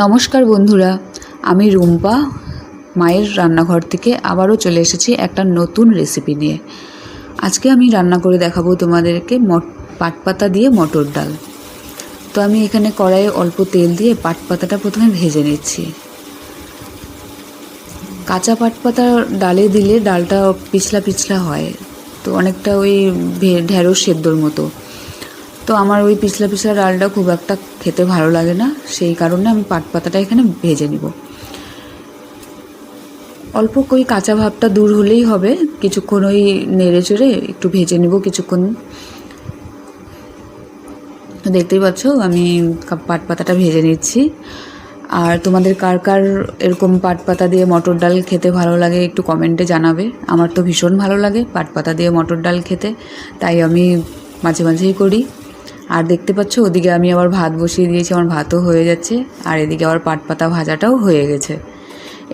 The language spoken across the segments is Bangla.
নমস্কার বন্ধুরা, আমি রুম্পা মায়ের রান্নাঘর থেকে আবারও চলে এসেছি একটা নতুন রেসিপি নিয়ে। আজকে আমি রান্না করে দেখাবো তোমাদেরকে পাটপাতা দিয়ে মটর ডাল। তো আমি এখানে কড়াইয়ে অল্প তেল দিয়ে পাটপাতাটা প্রথমে ভেজে নিচ্ছি। কাঁচা পাটপাতা ডালে দিলে ডালটা পিছলা পিছলা হয়, তো অনেকটা ওই ঢেঁড়স সেদ্ধর মতো। তো আমার ওই পিছলা পিছলা ডালটা খুব একটা খেতে ভালো লাগে না, সেই কারণে আমি পাটপাতাটা এখানে ভেজে নিব। অল্প ওই কাঁচা ভাবটা দূর হলেই হবে, কিছুক্ষণ ওই নেড়ে চেড়ে একটু ভেজে নেব কিছুক্ষণ। দেখতেই পাচ্ছ আমি পাটপাতাটা ভেজে নিচ্ছি। আর তোমাদের কার কার এরকম পাটপাতা দিয়ে মটর ডাল খেতে ভালো লাগে একটু কমেন্টে জানাবে। আমার তো ভীষণ ভালো লাগে পাটপাতা দিয়ে মটর ডাল খেতে, তাই আমি মাঝে মাঝেই করি। আর দেখতে পাচ্ছ ওদিকে আমি আবার ভাত বসিয়ে দিয়েছি, আমার ভাতও হয়ে যাচ্ছে, আর এদিকে আবার পাটপাতা ভাজাটাও হয়ে গেছে।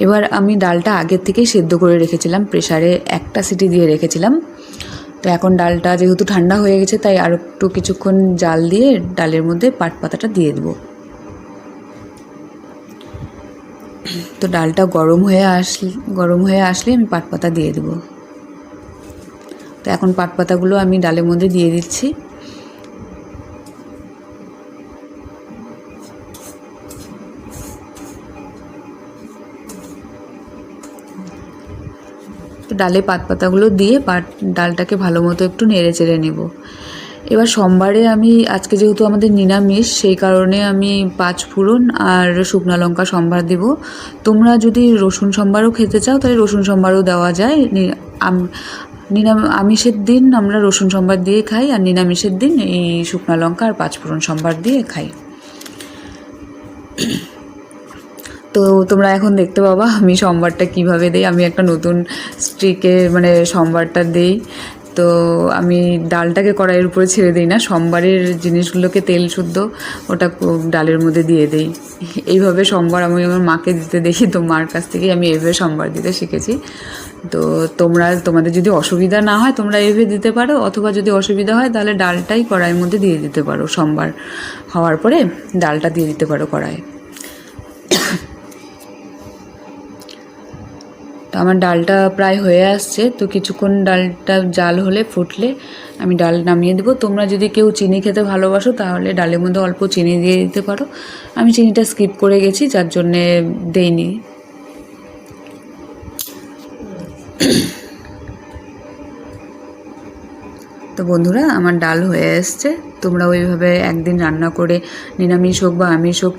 এবার আমি ডালটা আগের থেকেই সেদ্ধ করে রেখেছিলাম, প্রেসারে একটা সিটি দিয়ে রেখেছিলাম। তো এখন ডালটা যেহেতু ঠান্ডা হয়ে গেছে, তাই আর একটু কিছুক্ষণ জাল দিয়ে ডালের মধ্যে পাটপাতাটা দিয়ে দেবো। তো ডালটা গরম হয়ে আসলে আমি পাটপাতা দিয়ে দেবো। তো এখন পাটপাতাগুলো আমি ডালের মধ্যে দিয়ে দিচ্ছি। তো ডালে পাটপাতাগুলো দিয়ে ডালটাকে ভালো মতো একটু নেড়ে চেড়ে নেব। এবার সোমবারে আমি আজকে যেহেতু আমাদের নিরামিষ, সেই কারণে আমি 5 ফোড়ন আর শুকনো লঙ্কা সম্বার দেব। তোমরা যদি রসুন সম্বারও খেতে চাও তাহলে রসুন সম্বারও দেওয়া যায়। আমিষের দিন আমরা রসুন সম্বার দিয়ে খাই, আর নিরামিষের দিন এই শুকনো লঙ্কা আর 5 ফোড়ন সম্বার দিয়ে খাই। তো তোমরা এখন দেখতে পাবা আমি সম্বারটা কিভাবে দেই। আমি একটা নতুন স্ট্রিকে সম্বারটা দেই। তো আমি ডালটাকে কড়াইয়ের উপরে ছেড়ে দিই না, সম্বারের জিনিসগুলোকে তেল শুদ্ধ ওটা ডালের মধ্যে দিয়ে দেই। এইভাবে সম্বার আমি আমার মাকে দিতে দেখি, তো মার কাছ থেকেই আমি এইভাবে সম্বার দিতে শিখেছি। তো তোমাদের যদি অসুবিধা না হয় তোমরা এইভাবে দিতে পারো, অথবা যদি অসুবিধা হয় তাহলে ডালটাই কড়াইয়ের মধ্যে দিয়ে দিতে পারো। সম্বার হওয়ার পরে ডালটা দিয়ে দিতে পারো কড়াইয়ে। তো আমার ডালটা প্রায় হয়ে আসছে, তো কিছুক্ষণ ডালটা জাল হলে ফুটলে আমি ডাল নামিয়ে দেবো। তোমরা যদি কেউ চিনি খেতে ভালোবাসো তাহলে ডালের মধ্যে অল্প চিনি দিয়ে দিতে পারো। আমি চিনিটা স্কিপ করে গেছি, যার জন্যে দেইনি। তো বন্ধুরা আমার ডাল হয়ে আসছে, তোমরা ওইভাবে একদিন রান্না করে নিরামিষ হোক বা আমিষ হোক